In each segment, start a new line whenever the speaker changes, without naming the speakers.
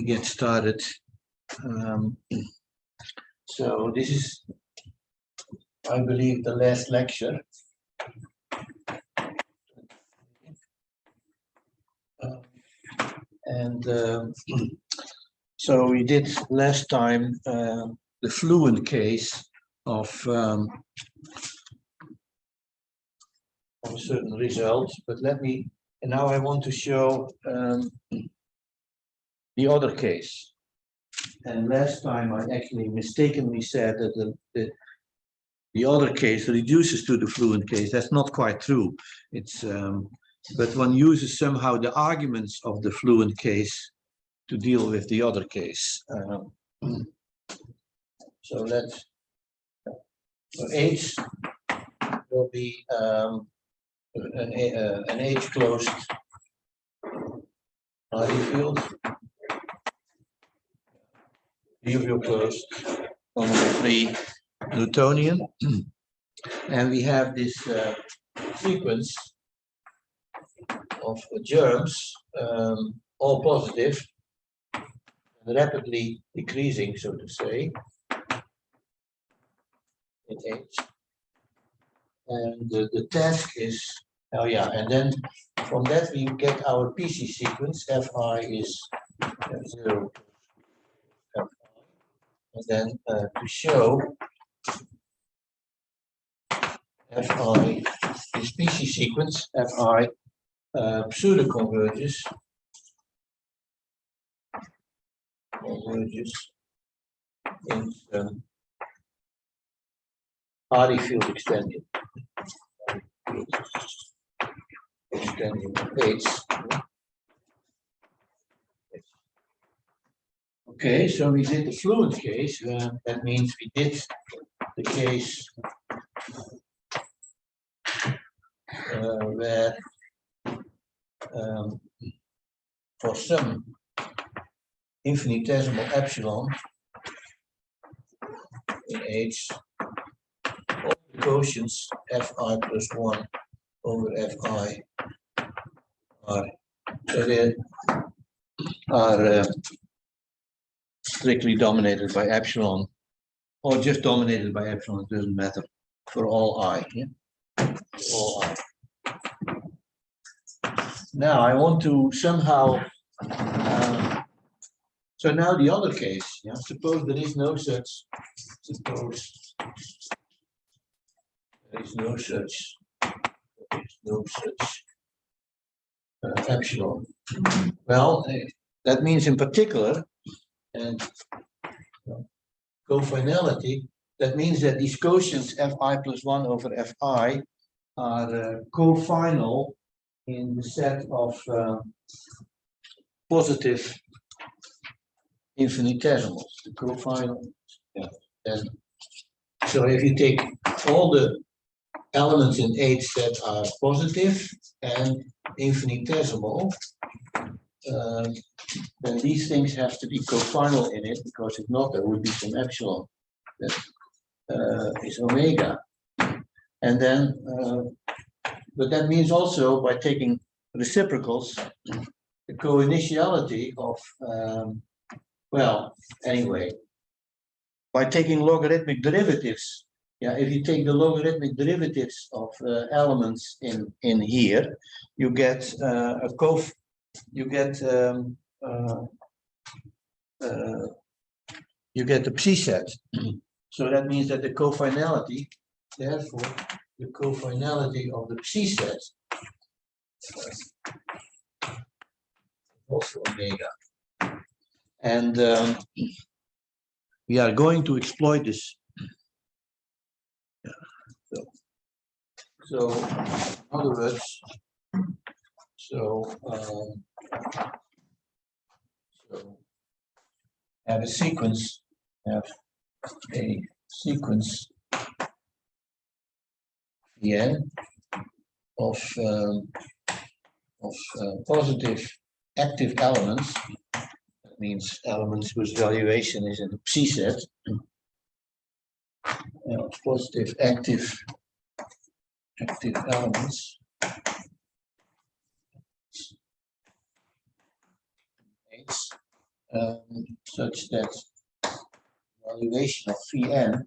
get started. So this is, I believe, the last lecture. So we did last time the fluent case of a certain result, but and now I want to show the other case. And last time I actually mistakenly said that the other case reduces to the fluent case. That's not quite true. It's but one uses somehow the arguments of the fluent case to deal with the other case. So H will be an H-closed Hardy field. UV closed on the free Newtonian. And we have this sequence of germs, all positive, rapidly decreasing, so to say, in H. And the task is, and then from that we get our PC sequence. Fi is 0, Fi. And then to show Fi is PC sequence, Fi pseudo-converges in Hardy field extension. H. Okay, so we did the fluent case. That means we did the case where for some infinitesimal epsilon in H, all the quotients Fi plus 1 over Fi are strictly dominated by epsilon, or just dominated by epsilon, it doesn't matter, for all I. Yeah? All I. Now I want to somehow, so now the other case, suppose there is no such, epsilon. Well, that means in particular, and cofinality, that means that these quotients Fi plus 1 over Fi are cofinal in the set of positive infinitesimals, the cofinal. And so if you take all the elements in H that are positive and infinitesimal, then these things have to be cofinal in it, because if not, there would be some epsilon that is omega. And then, but that means also by taking reciprocals, the co-initiality of, by taking logarithmic derivatives, if you take the logarithmic derivatives of elements in here, you get you get the psi set. So that means that the cofinality, therefore, the cofinality of the psi set also omega. And we are going to exploit this. So in other words, have a sequence Vn of positive active elements. That means elements whose valuation is in the psi set. Positive active elements. such that valuation of Vn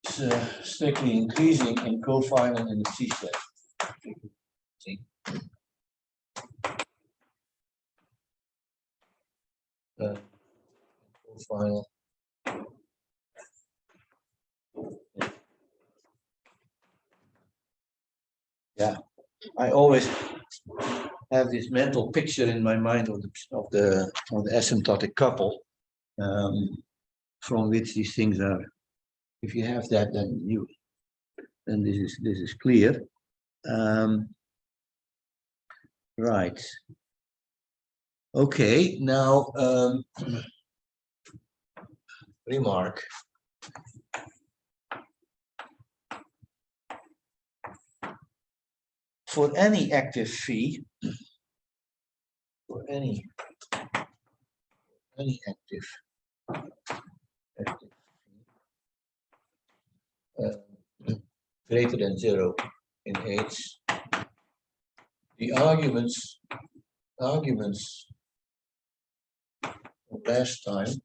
is strictly increasing in cofinal in the C-set. See? Cofinal. Yeah, I always have this mental picture in my mind of the asymptotic couple, from which these things are. If you have that, then this is clear. Right. Okay. Now, remark. For any active phi, for any active greater than 0 in H, the arguments of last time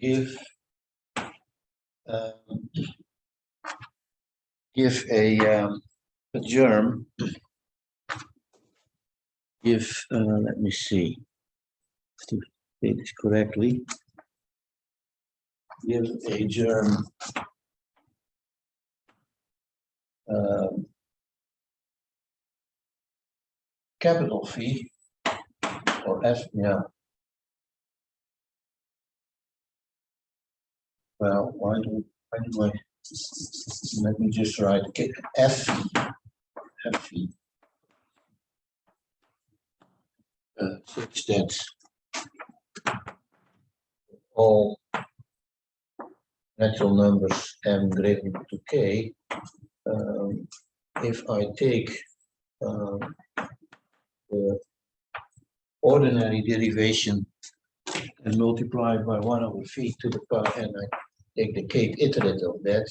give a germ, let me see to say this correctly, give a germ capital phi or F, yeah. Well, why do I, let me just write F phi. Such that all natural numbers m greater than to k, if I take the ordinary derivation and multiply it by 1 over phi to the power, and I take the kth iterate of that,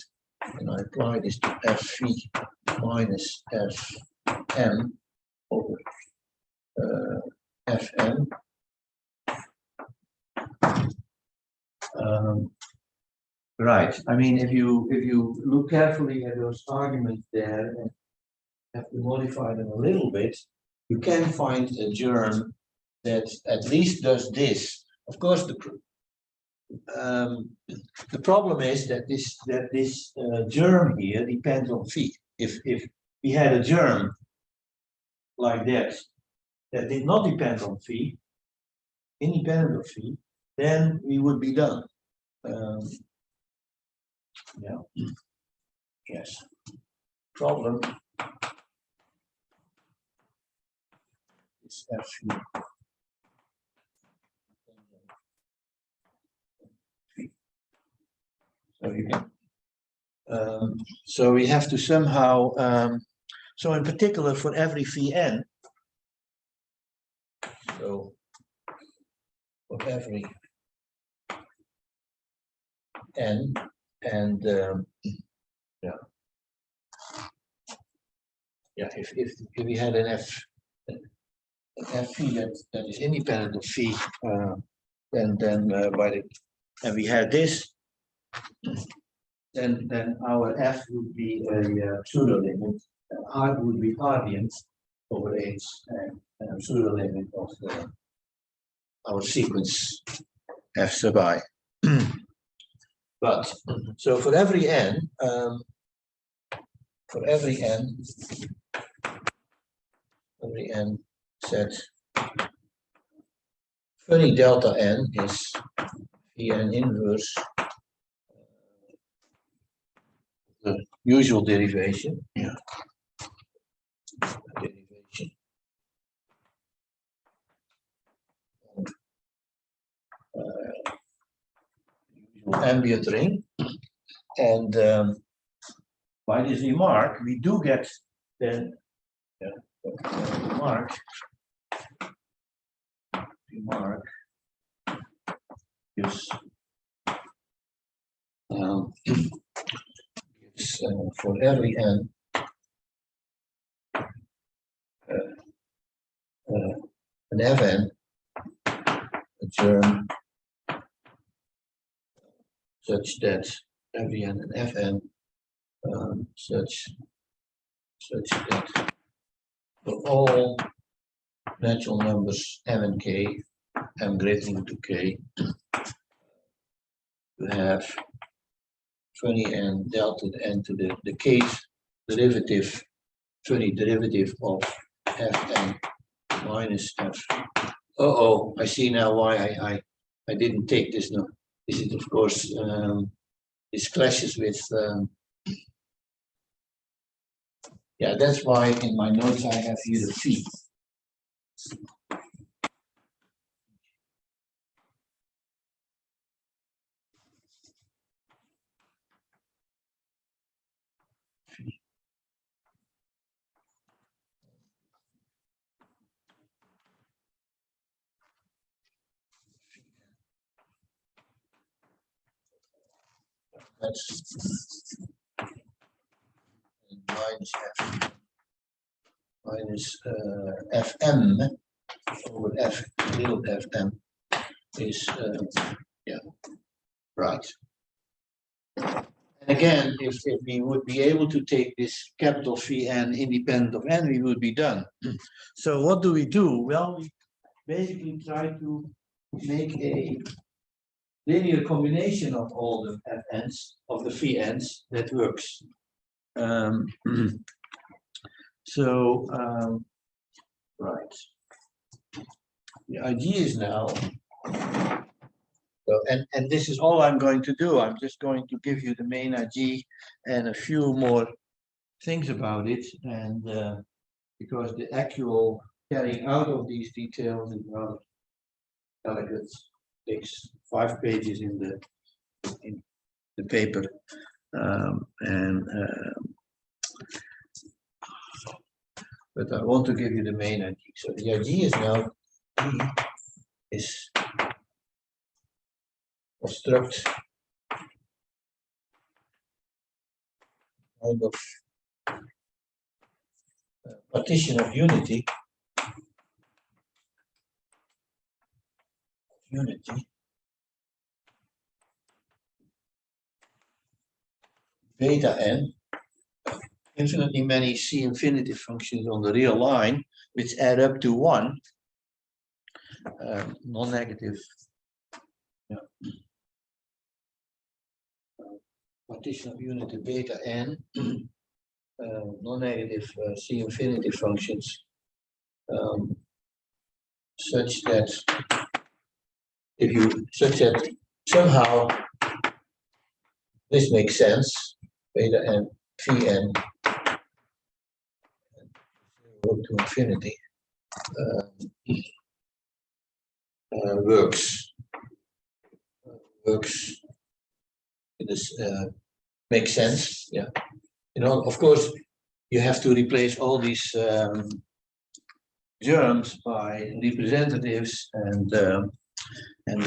and I apply this to f phi minus fm over fm. Right. I mean, if you look carefully at those arguments there and have to modify them a little bit, you can find a germ that at least does this. Of course, the problem is that this germ here depends on phi. If we had a germ like that did not depend on phi, independent of phi, then we would be done. Yeah. Yes. Problem is f phi. So you can. So we have to somehow. So in particular, for every Vn. So for every n, and if we had an f phi that is independent of phi, then and we had this, then our f would be a pseudo limit, r would be Ardian over h, and pseudo limit of our sequence f sub I. But so for every n, set funny delta n is Vn inverse the usual derivation. Yeah. Derivation. Usual ambient ring, and by this remark we do get then remark gives for every n an Fn, a germ such that Fn and Fn such that for all natural numbers m and k, m greater than to k, you have 20n delta n to the kth derivative, 20 derivative of Fn minus F. Oh, I see now why I didn't take this note. This is of course this clashes with yeah, that's why in my notes I have here the phi. That's minus F minus Fm over F little Fm is yeah, right. And again, if we would be able to take this capital phi n independent of n, we would be done. So what do? Well, we basically try to make a linear combination of all the Fn's, of the phi n's, that works. Right. The idea is now, so, and this is all I'm going to do. I'm just going to give you the main idea and a few more things about it, and because the actual carrying out of these details is rather delicate, takes 5 pages in the paper, but I want to give you the main idea. So the idea is now is construct kind of partition of unity beta n, infinitely many C infinity functions on the real line, which add up to 1, non-negative partition of unity beta n, non-negative C infinity functions, such that somehow this makes sense, beta n, phi n, go to infinity, works. This makes sense, yeah. You know, of course, you have to replace all these germs by representatives, and the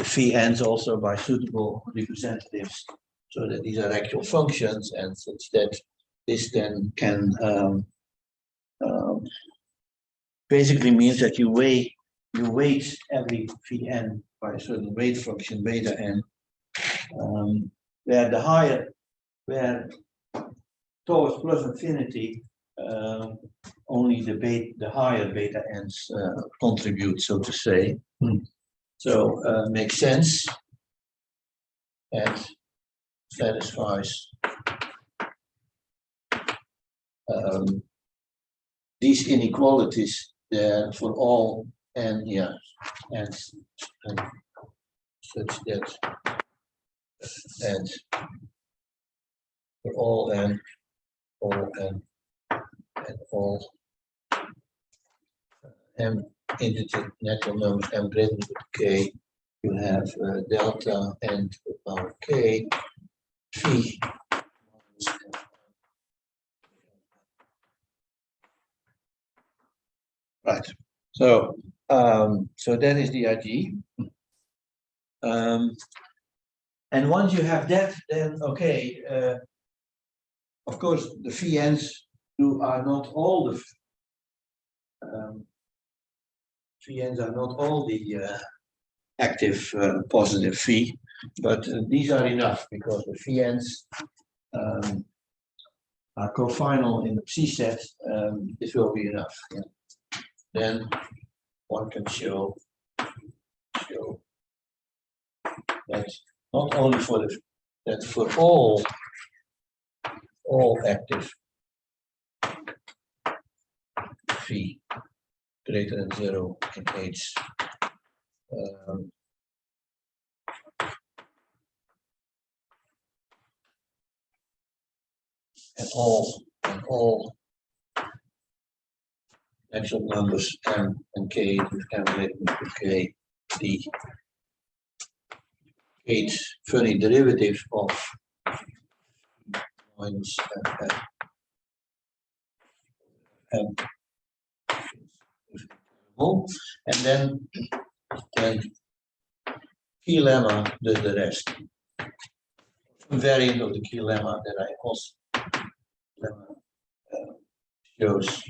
phi n's also by suitable representatives, so that these are actual functions, and such that this then can basically means that you weight every phi n by a certain weight function beta n, where towards plus infinity only the higher beta n's contribute, so to say. So makes sense and satisfies these inequalities there for all n, yeah, and such that and for all n, and all m integer natural numbers m greater than k, you have delta n to the power k phi. Right. So so that is the idea. And once you have that, then okay. Of course, the phi n's are not all the VNs are not all the active positive phi, but these are enough because the VNs are cofinal in the psi set. This will be enough. Yeah. Then one can show that not only for the that for all active phi greater than 0 in H. And all natural numbers m and k with m related to k, the H funny derivative of minus m, and then key lemma does the rest. Some variant of the key lemma that I also shows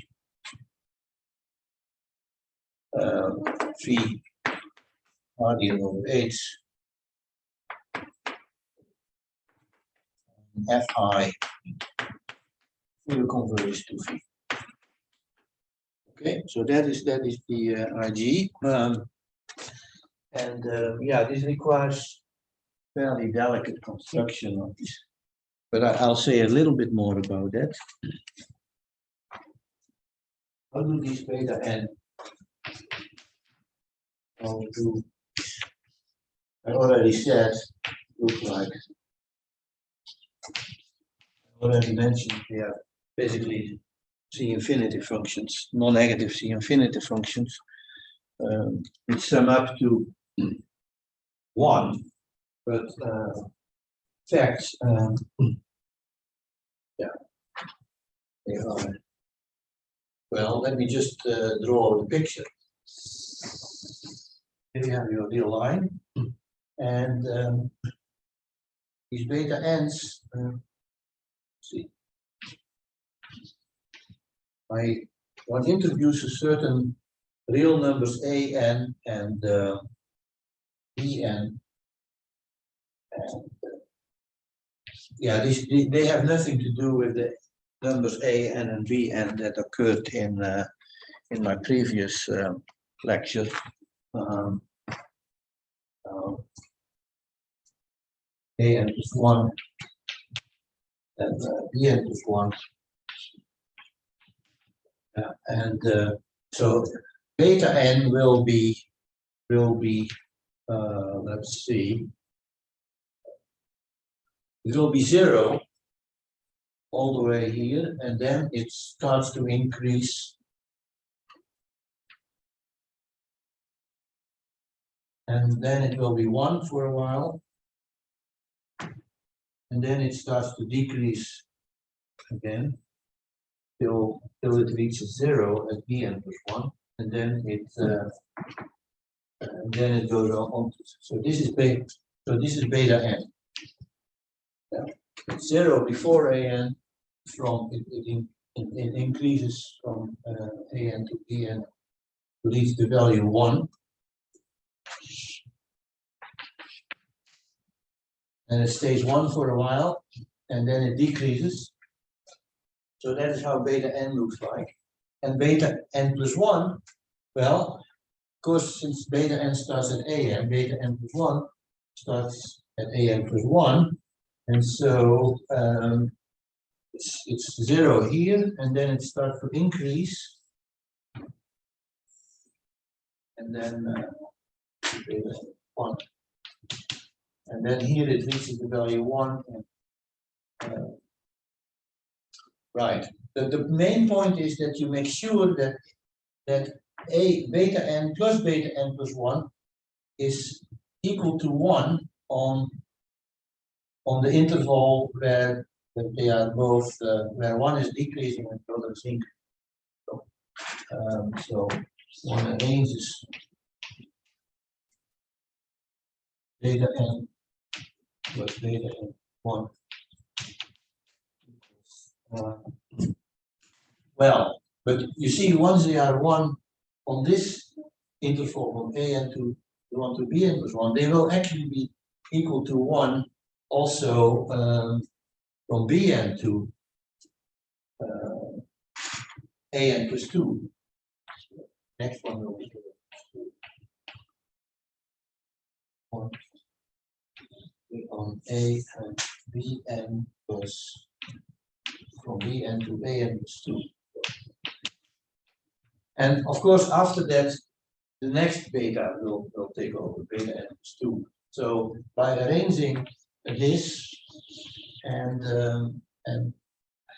phi radian over h fi will converge to phi. Okay, so that is the IG, and yeah, this requires fairly delicate construction of this, but I'll say a little bit more about that. How do these beta n? How do I already said look like? I already mentioned they are basically C infinity functions, non-negative C infinity functions. It sum up to 1, but facts, yeah, they are. Well, let me just draw the picture. Here you have your real line, and these beta n's. See, I want to introduce a certain real numbers a n and b n, and yeah, they have nothing to do with the numbers a n and b n that occurred in my previous lecture. A n plus 1 and b n plus 1. And so beta n will be let's see, it will be 0 all the way here, and then it starts to increase, and then it will be 1 for a while, and then it starts to decrease again till it reaches 0 at bn plus 1, and then it goes on. So this is beta. So this is beta n. It's 0 before an, from it increases from an to bn to reach the value 1, and it stays 1 for a while, and then it decreases. So that is how beta n looks like. And beta n plus 1, well, of course, since beta n starts at an, beta n plus 1 starts at an plus 1, and so it's 0 here, and then it starts to increase, and then 1, and then here it reaches the value 1. And, right. The main point is that you make sure that beta n plus beta n plus 1 is equal to 1 on the interval where they are both where one is decreasing and the other is increasing. So one arranges beta n plus beta n 1. Well, but you see, once they are 1 on this interval from an to 1 to bn plus 1, they will actually be equal to 1 also from bn to an plus 2. Next one will be 1 on a and bn plus from bn to an plus 2. And of course, after that, the next beta will take over, beta n plus 2. So by arranging this and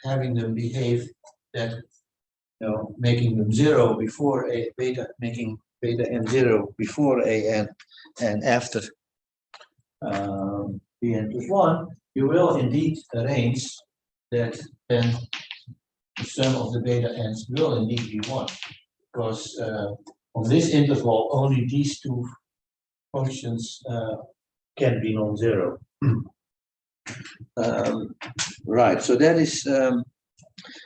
having them behave that, making them 0 before a beta, making beta n 0 before an and after bn plus 1, you will indeed arrange that then the sum of the beta n's will indeed be 1. Because on this interval, only these two functions can be non-zero. Right, so that is,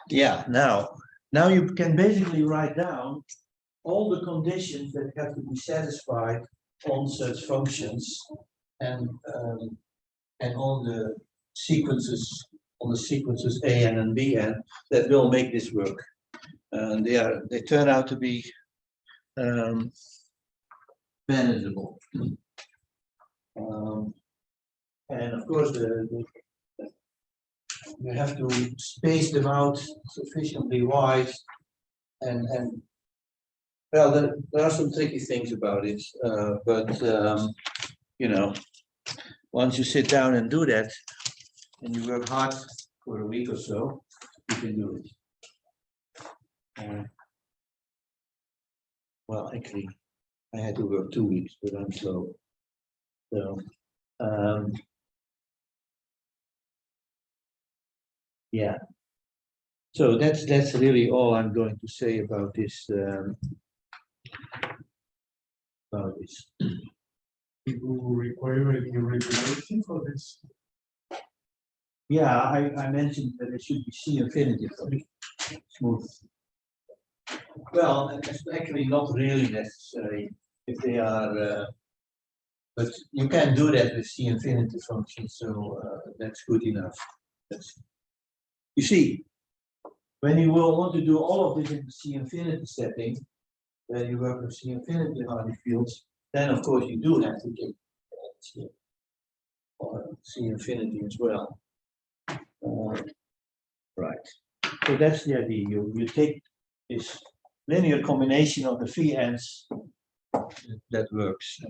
yeah, now you can basically write down all the conditions that have to be satisfied on such functions and on the sequences, an and bn that will make this work. They turn out to be manageable. And of course, you have to space them out sufficiently wide, and well, there are some tricky things about it, but once you sit down and do that, and you work hard for a week or so, you can do it. Well, actually, I had to work 2 weeks, but I'm slow. So, yeah. So that's really all I'm going to say about this.
People who require a regulation for this.
Yeah, I mentioned that it should be C infinity smooth. Well, it's actually not really necessary if they are, but you can do that with C infinity functions, so that's good enough. You see, when you will want to do all of this in the C infinity setting, where you work with C infinity Hardy fields, then of course you do have to get C infinity as well. Right. So that's the idea. You take this linear combination of the phi n's that works.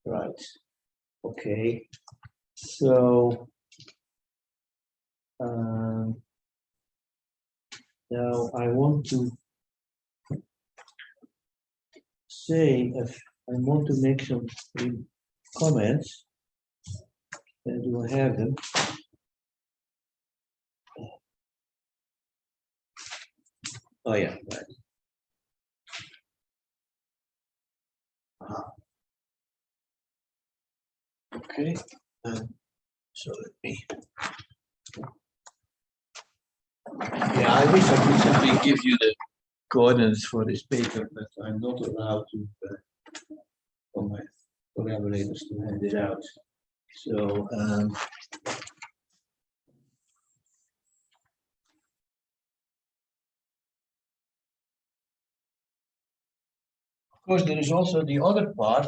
Right. Okay. So now I want to say if I want to make some comments, and do I have them? Oh yeah, right. Okay, so let me. Yeah, I wish I could simply give you the coordinates for this paper, but I'm not allowed to for my collaborators to hand it out. So of course, there is also the other part.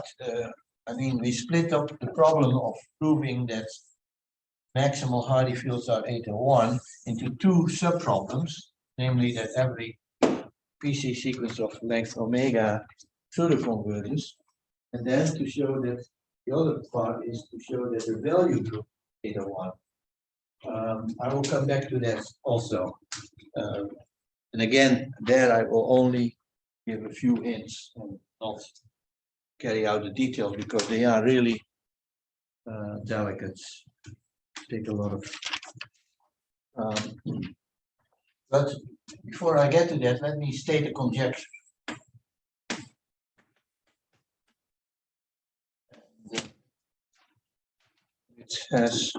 I mean, we split up the problem of proving that maximal Hardy fields are eta 1 into 2 subproblems, namely that every PC sequence of length omega pseudo-converges, and then to show that the other part is to show that the value group eta 1. I will come back to that also. And again, there I will only give a few hints and not carry out the details because they are really delicate. Take a lot of. But before I get to that, let me state a conjecture. It says,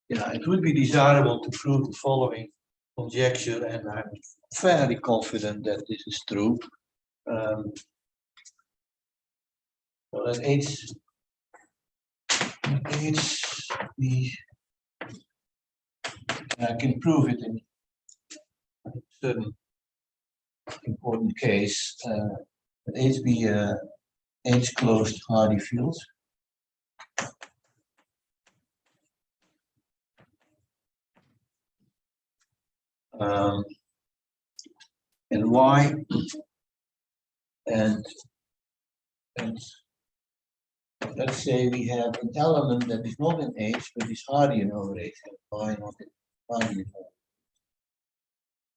it would be desirable to prove the following conjecture, and I'm fairly confident that this is true. So that we I can prove it in a certain important case. H be H-closed Hardy field. And Y and let's say we have an element that is not in H but is Hardian over H, and Y not in Hardian over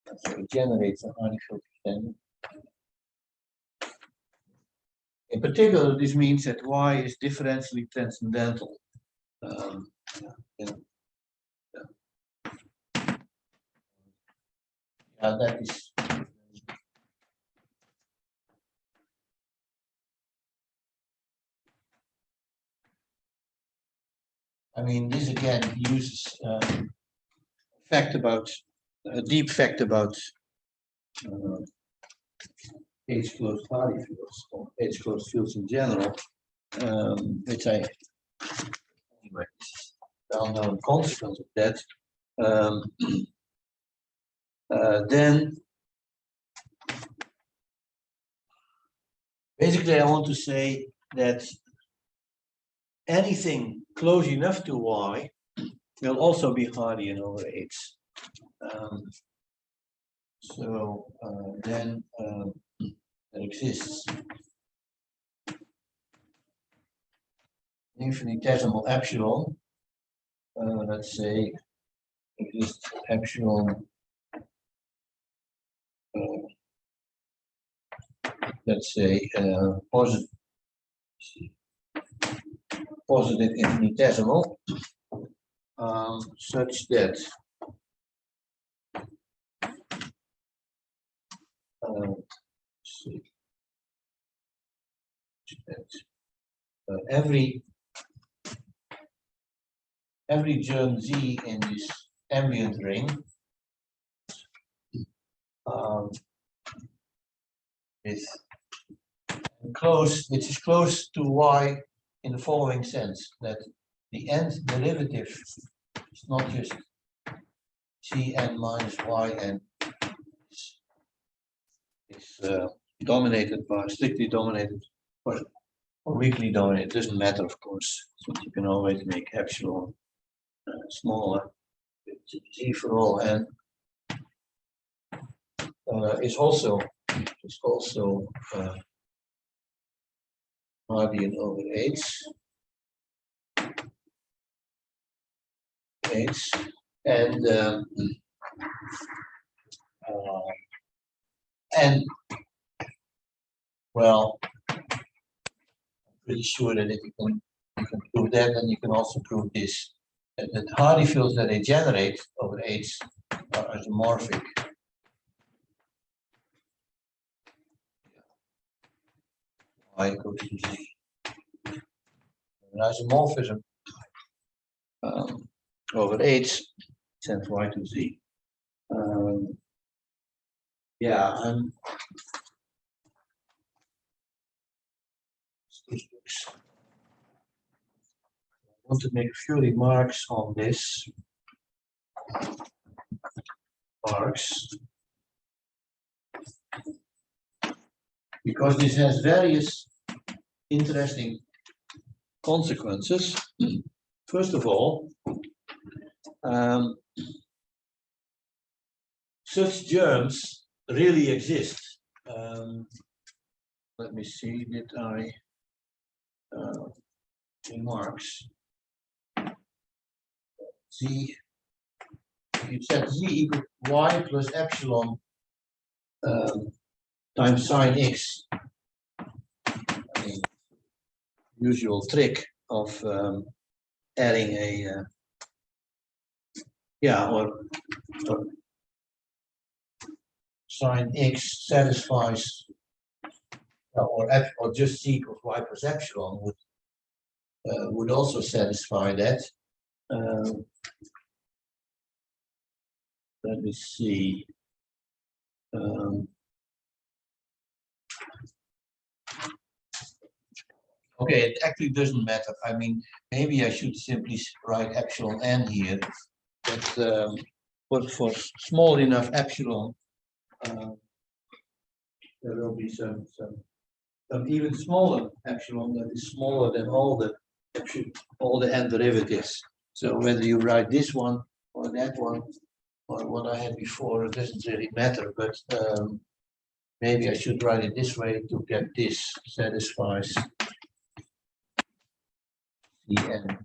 H. So it generates a Hardy field extended. In particular, this means that Y is differentially transcendental. That is. I mean, this again uses fact about a deep fact about H-closed Hardy fields or H-closed fields in general, which I anyway, well-known consequence of that. Then basically I want to say that anything close enough to Y will also be Hardian over H. Then there exists infinitesimal epsilon. Let's say exists epsilon. Let's say positive infinitesimal, such that every germ Z in this ambient ring is close, which is close to Y in the following sense, that the nth derivative is not just Cn minus Yn is dominated by, strictly dominated, or weakly dominated, doesn't matter of course, so you can always make epsilon smaller, G for all n is also Hardian over H, and well, I'm pretty sure that if you can prove that, then you can also prove this, that Hardy fields that they generate over H are isomorphic. Y equals to Z. An isomorphism over H sends Y to Z. Yeah, I want to make a few remarks on this. Because this has various interesting consequences. First of all, such germs really exist. Let me see, did I remarks Z, you set Z equal Y plus epsilon times sine X. I mean, usual trick of adding a or sine X satisfies or just Z equals Y plus epsilon would also satisfy that. let me see. Okay, it actually doesn't matter. I mean, maybe I should simply write epsilon n here, but for small enough epsilon, there will be some even smaller epsilon that is smaller than all the n derivatives. So whether you write this one or that one or what I had before, it doesn't really matter. But maybe I should write it this way to get this satisfies the n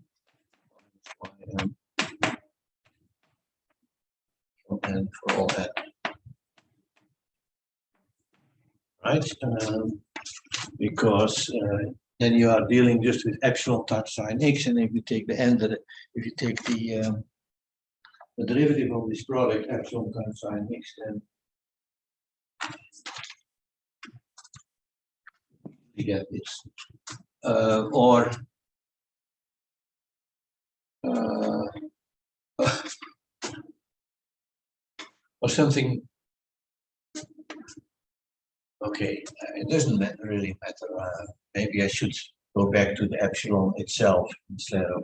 and for all that, right? Because then you are dealing just with epsilon times sine x, and if you take the n, if you take the derivative of this product epsilon times sine x, then you get this, or something. Okay, it doesn't really matter. Maybe I should go back to the epsilon itself instead of.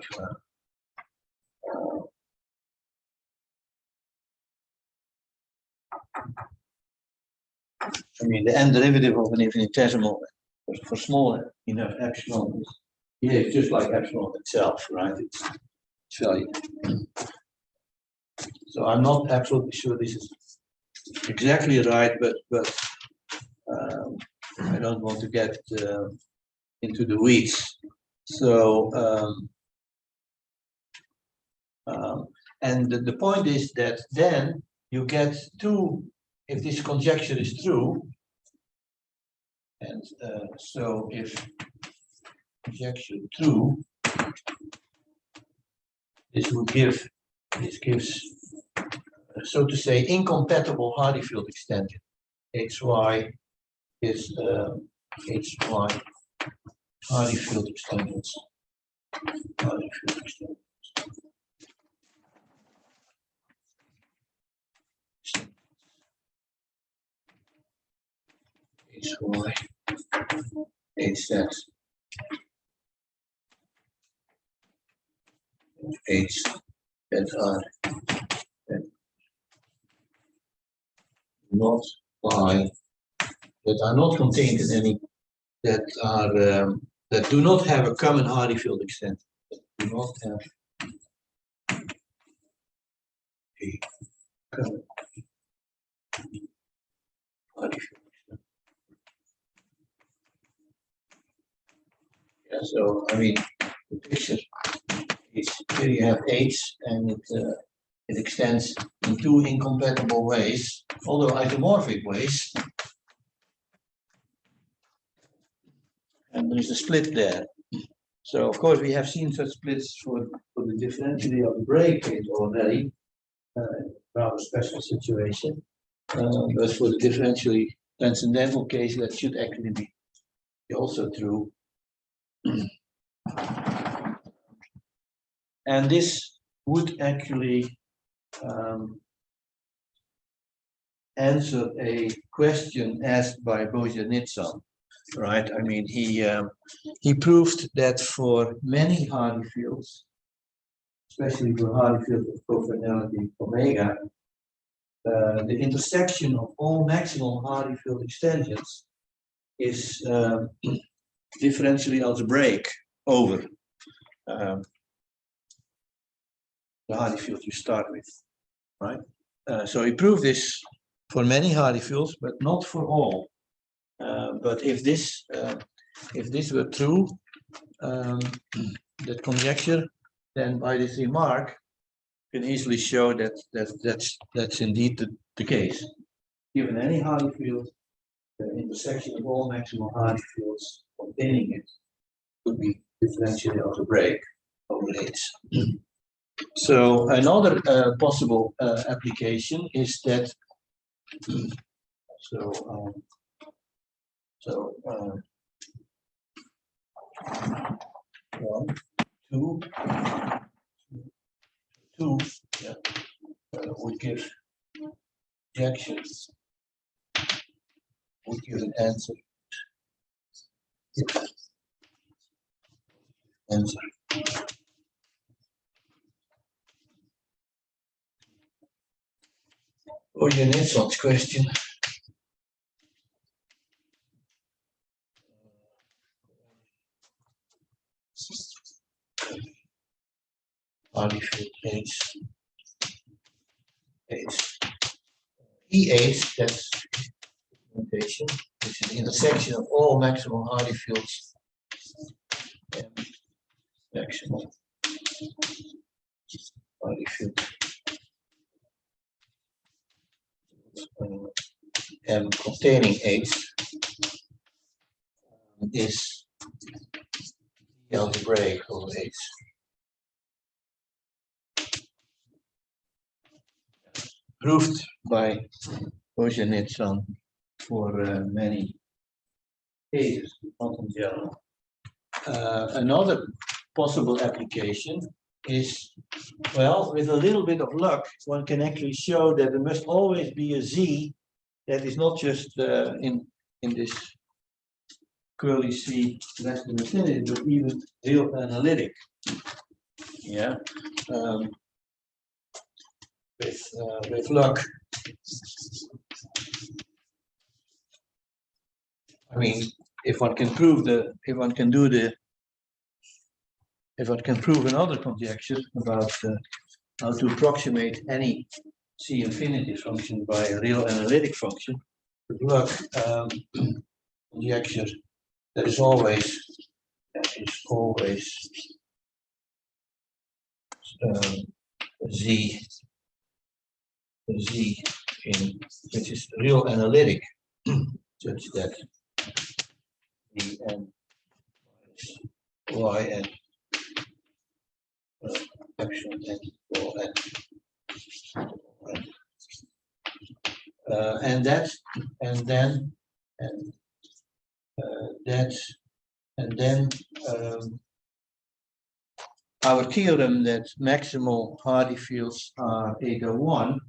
I mean, the n derivative of an infinitesimal for small enough epsilon is just like epsilon itself, right? It's value. So I'm not absolutely sure this is exactly right, but I don't want to get into the weeds. So and the point is that then you get two, if this conjecture is true, and so if conjecture true, this gives, so to say, incompatible Hardy field extension. Xy is Hy Hardy field extensions. Hardy field extensions. Xy Hz H that are not by that are not contained in any that are that do not have a common Hardy field extension. Do not have a common Hardy field extension. Yeah, so I mean the picture is here you have H and it extends in two incompatible ways, although isomorphic ways. And there is a split there. So of course we have seen such splits for the differentially of the brake case already, rather special situation. But for the differentially transcendental case, that should actually be also true. And this would actually answer a question asked by Bojanitsyn, right? I mean, he proved that for many Hardy fields, especially for Hardy fields of cofinality omega, the intersection of all maximum Hardy field extensions is differentially algebraic over the Hardy field you start with, right? So he proved this for many Hardy fields, but not for all. But if this were true, that conjecture, then by this remark, you can easily show that's indeed the case. Given any Hardy field, the intersection of all maximum Hardy fields containing it could be differentially algebraic over H. So another possible application is that. One, two, yeah, would give conjectures would give an answer. Or your Nelson's question. Hardy-Field H. E8, that's notation, which is the intersection of all maximal Hardy fields and maximal Hardy field M containing H is the algebraic of H. Proved by Nitsan for many cases, not in general. Another possible application is, well, with a little bit of luck, one can actually show that there must always be a Z that is not just in this curly C less than infinity, but even real analytic. Yeah. With luck, I mean, if one can prove another conjecture about how to approximate any C infinity function by a real analytic function, with luck, conjecture that is always Z in which is real analytic, such that the n y and epsilon n for n, and that's our theorem that maximal Hardy fields are eta 1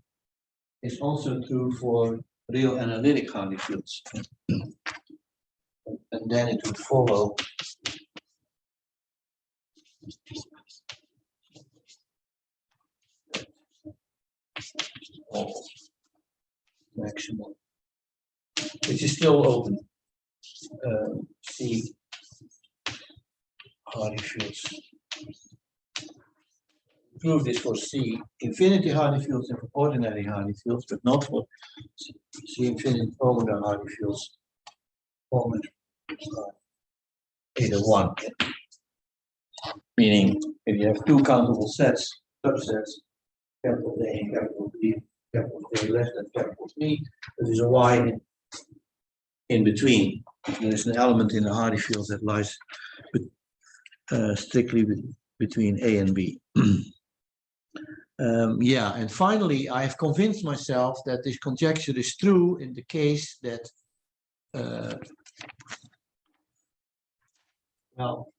is also true for real analytic Hardy fields. And then it would follow maximal, which is still open, C Hardy fields. Prove this for C infinity Hardy fields and for ordinary Hardy fields, but not for C infinity omega Hardy fields. Omega eta 1. Meaning, if you have two countable sets, subsets, capital A and capital B, capital A less than capital B, there is a Y in between. There is an element in the Hardy fields that lies strictly between A and B. Yeah, and finally, I have convinced myself that this conjecture is true in the case that, well,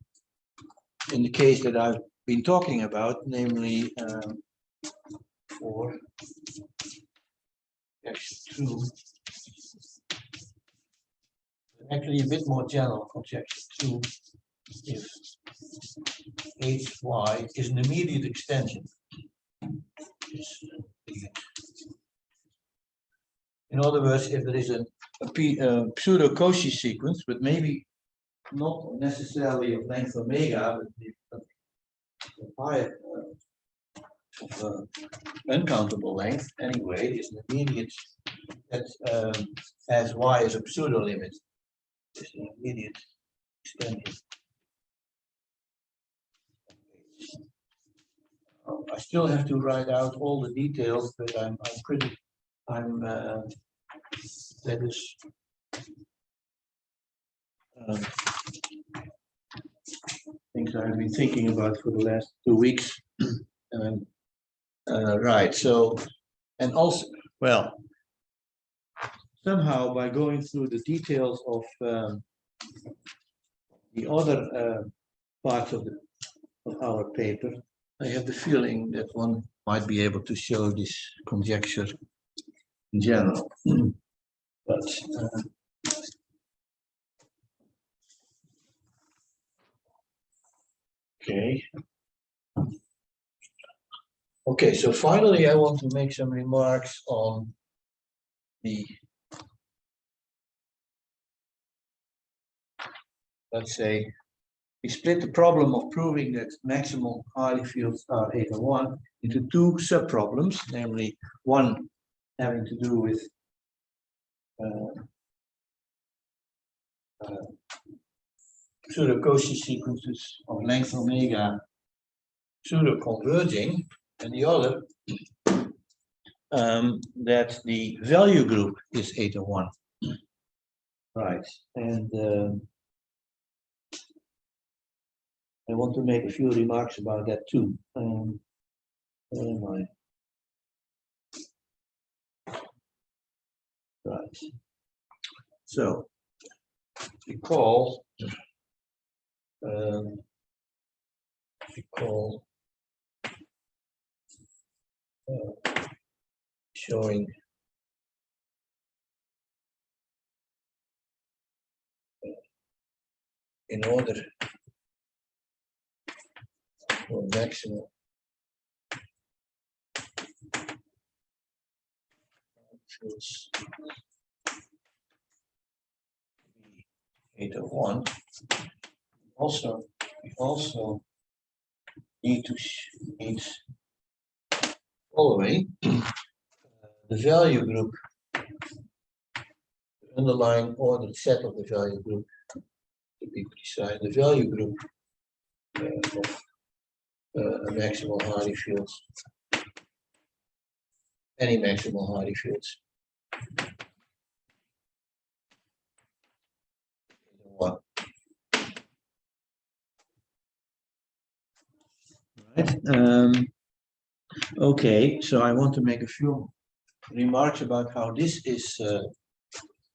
in the case that I've been talking about, namely for X2, actually a bit more general conjecture too, if HY is an immediate extension. In other words, if there is a pseudo Cauchy sequence, but maybe not necessarily of length omega, but higher uncountable length anyway, is an immediate that as Y is a pseudo limit, is an immediate extension. I still have to write out all the details, but that is things I've been thinking about for the last 2 weeks. Right, so, and also, well, somehow by going through the details of the other parts of our paper, I have the feeling that one might be able to show this conjecture in general. But okay. Okay, so finally I want to make some remarks on the, let's say, we split the problem of proving that maximal Hardy fields are eta 1 into two sub-problems, namely one having to do with pseudo-Cauchy sequences of length omega pseudo-converging, and the other that the value group is eta 1. Right, and I want to make a few remarks about that too. Where am I? Right. So recall showing in order for maximal fields eta 1. We also need to need following the value group, the underlying ordered set of the value group, to be precise, the value group of maximal Hardy fields, any maximal Hardy fields. One. Right. Okay, so I want to make a few remarks about how this is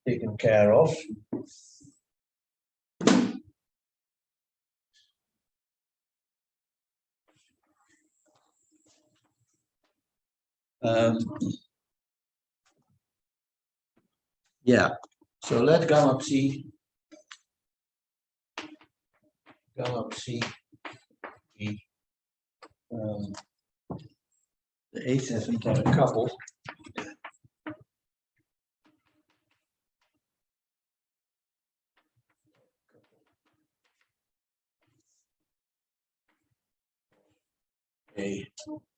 taken care of. Yeah, so let gamma psi be the asymmetric couple. Okay,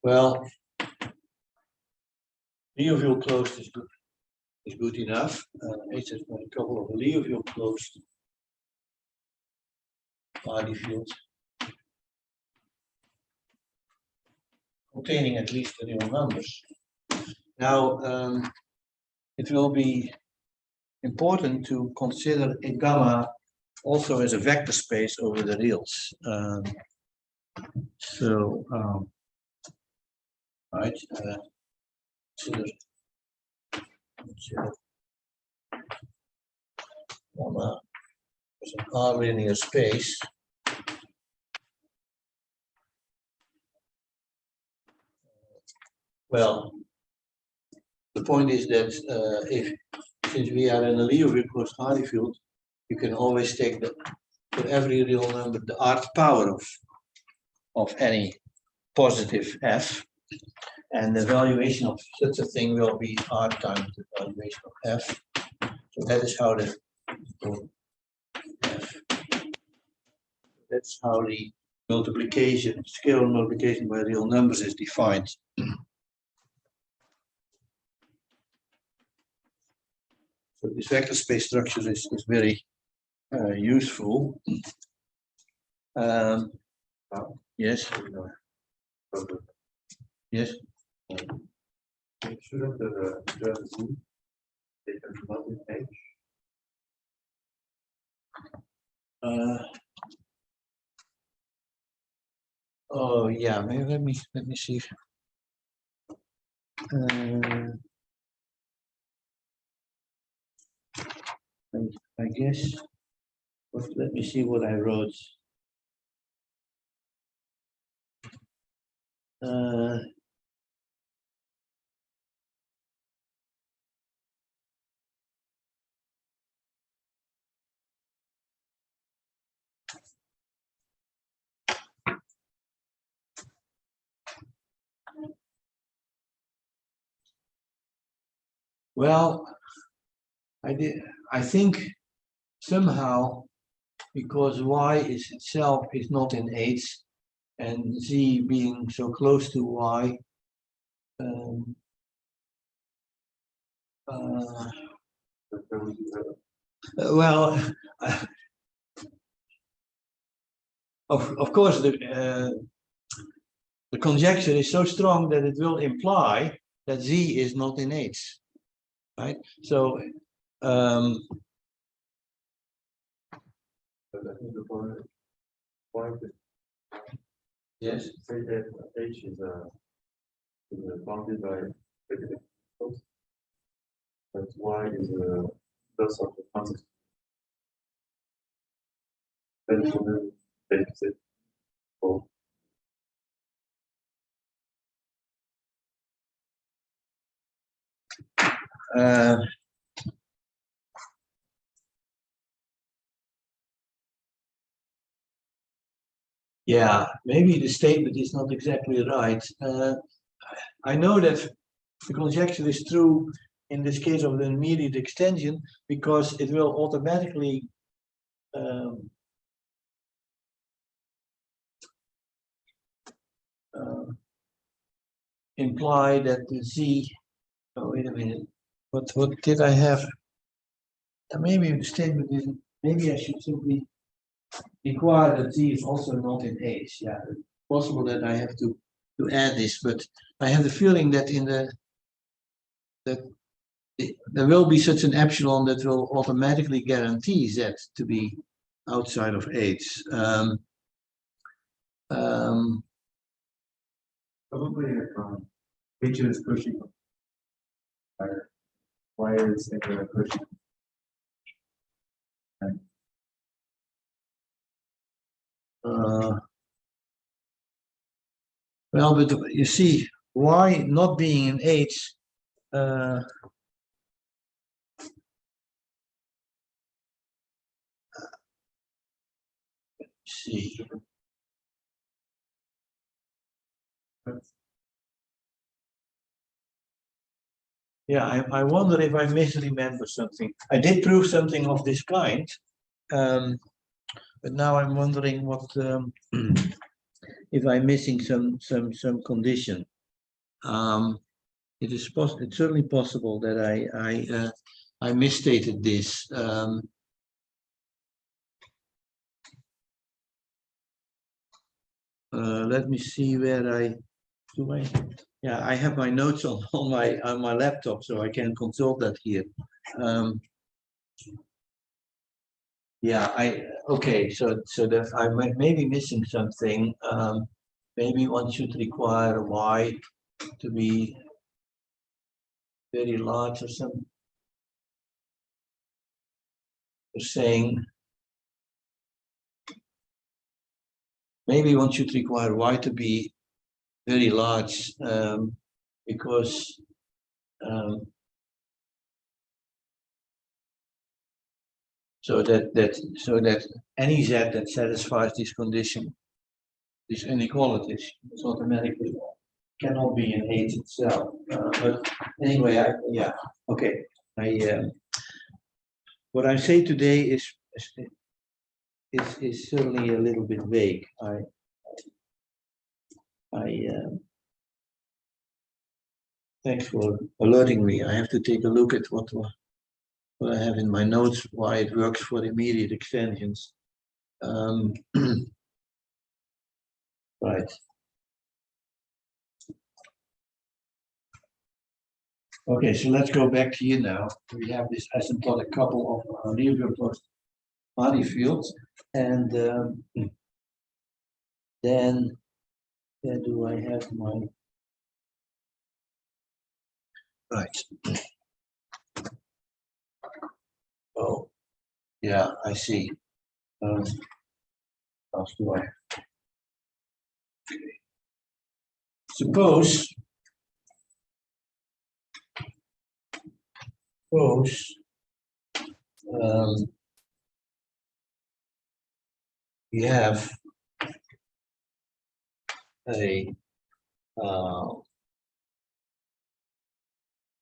well, Liouville closed is good enough. A couple of Liouville closed Hardy fields containing at least the real numbers. Now, it will be important to consider a gamma also as a vector space over the reals. Right, consider gamma as an R-linear space. Well, the point is that since we are in a Liouville closed Hardy field, you can always take for every real number the rth power of any positive f, and the valuation of such a thing will be r times the valuation of f. So that is how the multiplication, scalar multiplication by real numbers is defined. So this vector space structure is very useful. Yes. Yes.
Shouldn't the Z taken from the page?
Oh yeah, maybe let me see. I guess. Let me see what I wrote. Well, I think somehow because y is itself is not in H, and z being so close to y, well, of course the conjecture is so strong that it will imply that z is not in H, right? So
But I think the point is,
yes.
say that H is bounded by negative force, but Y is those of the context. Then it will takes it for
Yeah, maybe the statement is not exactly right. I know that the conjecture is true in this case of the immediate extension because it will automatically imply that the z. Oh, wait a minute. What did I have? Maybe the statement is. Maybe I should simply require that z is also not in H. Yeah, it's possible that I have to add this, but I have the feeling that there will be such an epsilon that will automatically guarantee z to be outside of H.
probably H is pushing higher. Y is pushing.
Well, but you see, y not being in H, see. Yeah, I wonder if I misremember something. I did prove something of this kind, but now I'm wondering what if I'm missing some condition. It's certainly possible that I misstated this. Let me see where I do. Yeah, I have my notes on my laptop, so I can consult that here. Yeah, okay. So that I may be missing something. Maybe one should require y to be very large or something. Saying maybe one should require y to be very large because so that any z that satisfies this condition, these inequalities, it's automatically cannot be in H itself. But anyway, yeah, okay. What I say today is certainly a little bit vague. Thanks for alerting me. I have to take a look at what I have in my notes, why it works for immediate extensions. Right. Okay, so let's go back here now. We have this asymptotic couple of Liebler plus body fields, and then where do I have my right? Oh, yeah, I see. How do I? Suppose we have a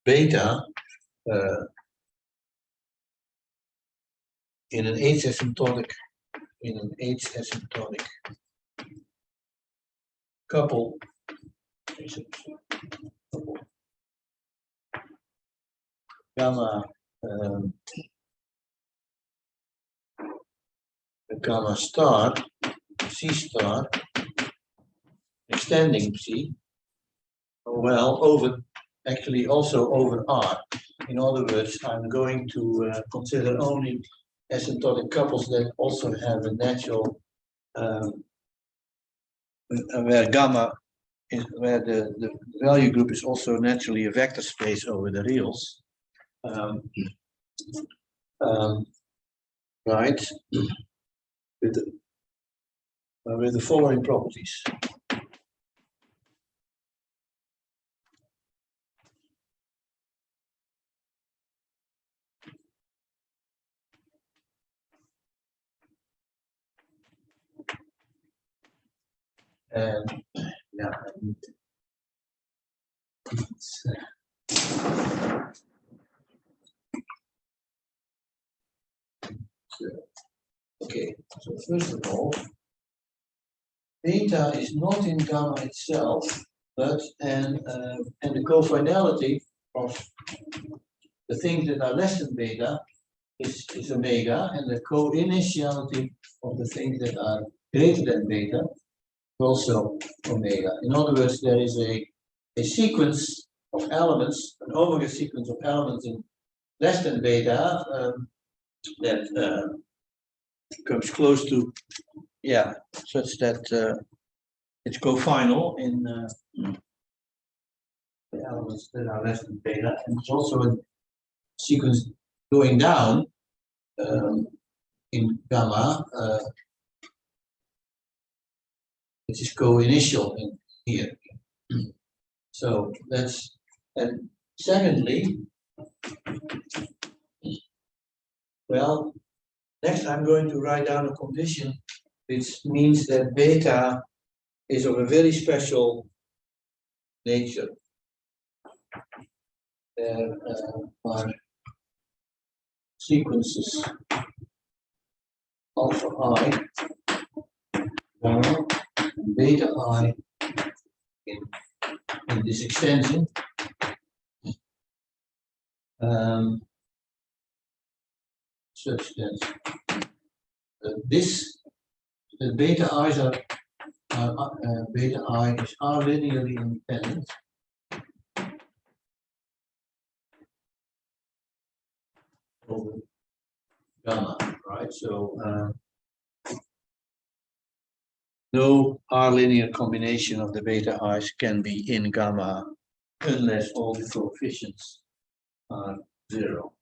beta in an H asymptotic couple, gamma gamma star C star extending C, well, over actually also over R. In other words, I'm going to consider only asymptotic couples that also have a natural where gamma is where the value group is also naturally a vector space over the reals. Right, with the following properties. And yeah, okay, so first of all, beta is not in gamma itself, but and the cofinality of the things that are less than beta is omega, and the co-initiality of the things that are greater than beta also omega. In other words, there is a sequence of elements, an omega sequence of elements in less than beta that comes close to, yeah, such that it's cofinal in the elements that are less than beta, and it's also a sequence going down in gamma, which is co-initial in here. So that's, and secondly, well, next I'm going to write down a condition which means that beta is of a very special nature. There are sequences alpha I, gamma, and beta I in this extension. Such that the beta i's are beta I is R linearly independent. Over gamma, right? So no R linear combination of the beta i's can be in gamma unless all the coefficients are 0.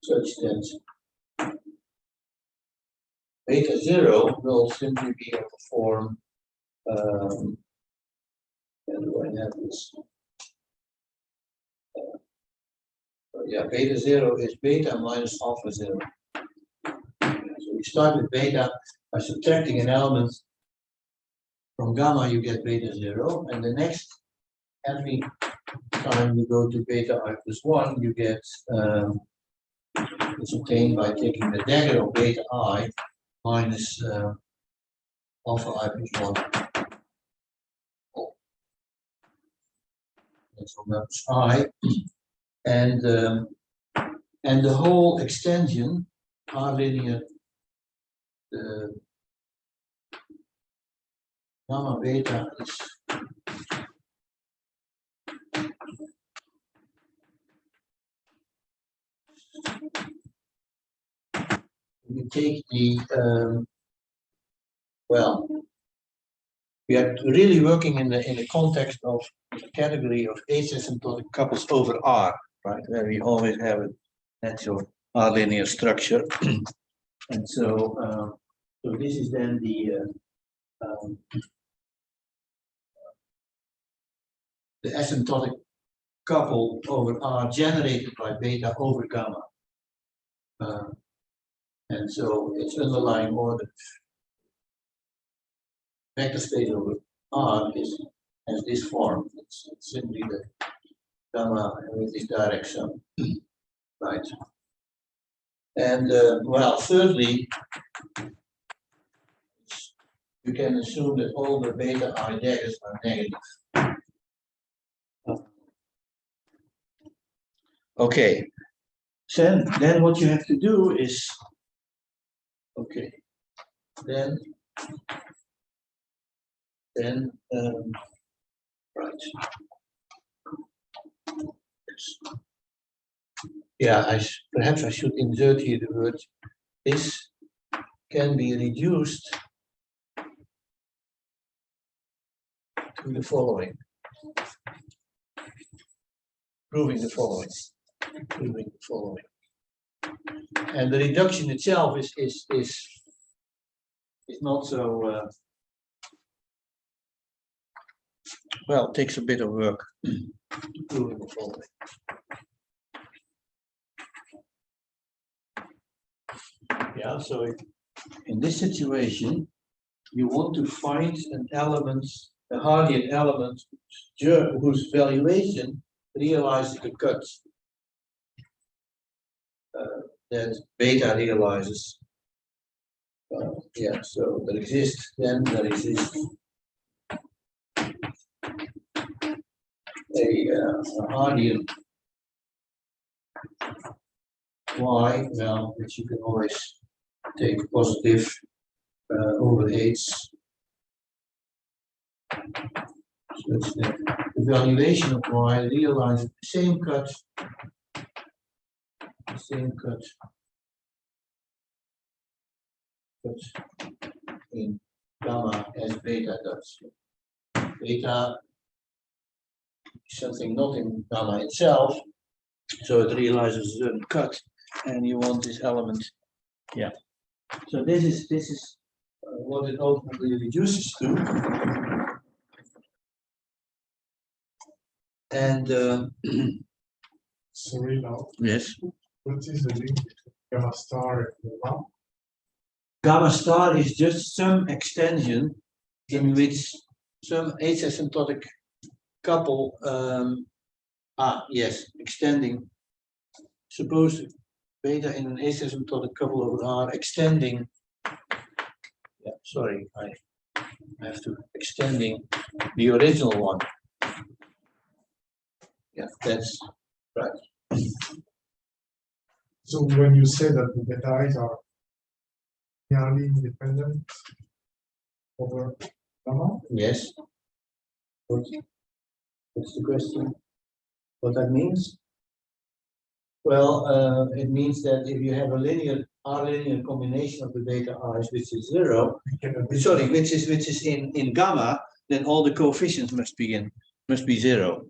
Such that beta 0 will simply be of the form, where do I have this? Yeah, beta 0 is beta minus alpha 0. So we start with beta by subtracting an element from gamma, you get beta 0, and the next, every time you go to beta I plus 1, you get it's obtained by taking the dagger of beta I minus alpha I plus 1. That's from plus I, and the whole extension R linear gamma beta is we take the well, we are really working in the context of the category of H asymptotic couples over R, right? Where we always have a natural R linear structure, and so so this is then the asymptotic couple over R generated by beta over gamma. And so its underlying order vector space over R is has this form. It's simply the gamma with this direct sum. Right. And well, thirdly, you can assume that all the beta I daggers are negative. Okay. Then what you have to do is, okay, then right. Yeah, perhaps I should insert here the word, this can be reduced to the following. Proving the following. Proving the following. And the reduction itself is not so well, it takes a bit of work. Proving the following. Yeah, so in this situation, you want to find an element, a Hardian element, whose valuation realizes the cut that beta realizes. Yeah, so there exists a Hardian y, well, which you can always take positive over h. So it's the valuation of y realizes the same cut in gamma as beta does. Beta is something not in gamma itself, so it realizes a certain cut, and you want this element. Yeah. So this is what it ultimately reduces to. And
Sorry now.
yes.
What is the link between gamma star and gamma?
Gamma star is just some extension in which some asymptotic couple, yes, extending, suppose beta in an asymptotic couple over R extending, yeah, sorry, I have to extending the original one. Yeah, that's right.
So when you say that the beta i's are nearly independent over gamma,
Yes. What's the question? What that means? Well, it means that if you have a R-linear combination of the beta i's, which is zero, sorry, which is in gamma, then all the coefficients must be zero.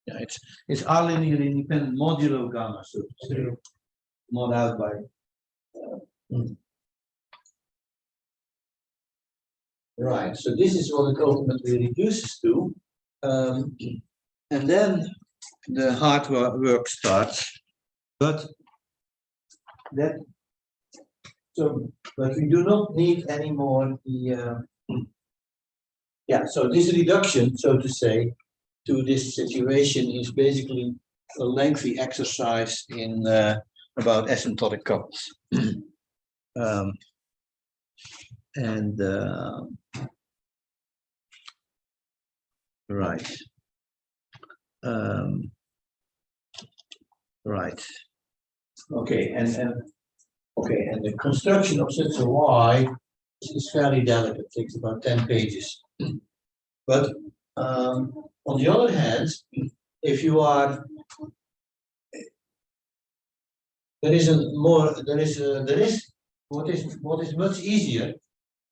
Yeah, it's R-linear independent modulo gamma, so
zero.
mod out by. Right, so this is what it ultimately reduces to, and then the hard work starts. But we do not need anymore the yeah. So this reduction, so to say, to this situation is basically a lengthy exercise in about asymptotic couples. And right. Right. Okay, and the construction of such a Y is fairly delicate. It takes about 10 pages. But on the other hand, if you are what is much easier,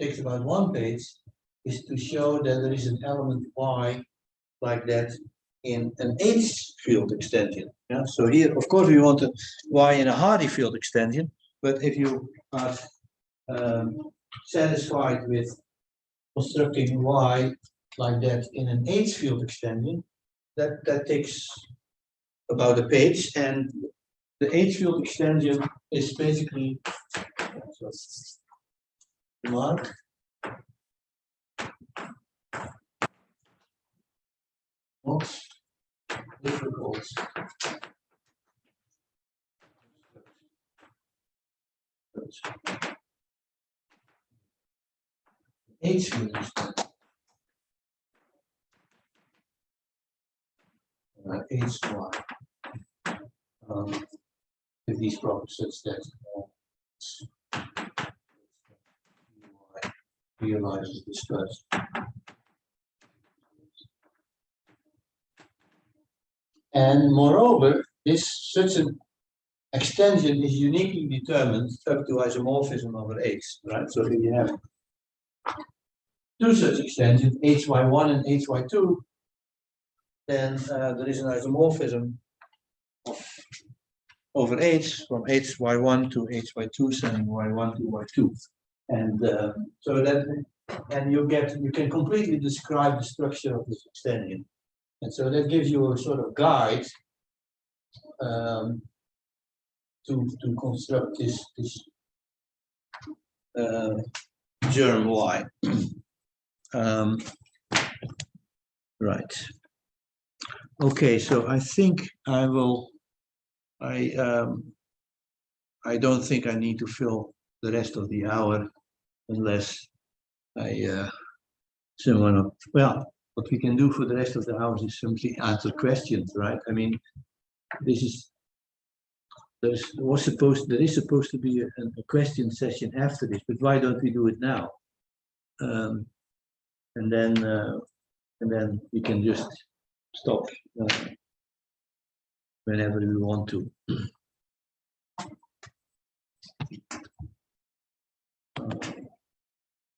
takes about 1 page, is to show that there is an element Y like that in an H field extension. Yeah. So here, of course, we want a Y in a Hardy field extension, but if you are satisfied with constructing Y like that in an H field extension, that takes about a page, and the H field extension is basically mark. not difficult. H HY with these properties such that realizes the stress. And moreover, this such an extension is uniquely determined up to isomorphism over H, right? So if you have two such extensions, HY1 and HY2, then there is an isomorphism of over H from HY1 to HY2, sending Y1 to Y2. And so that, and you can completely describe the structure of this extension. And so that gives you a sort of guide to construct this germ Y. Right. Okay, so I think I will. I don't think I need to fill the rest of the hour unless someone. Well, what we can do for the rest of the hour is simply answer questions, right? I mean, this is. There is supposed to be a question session after this, but why don't we do it now? And then we can just stop whenever we want to.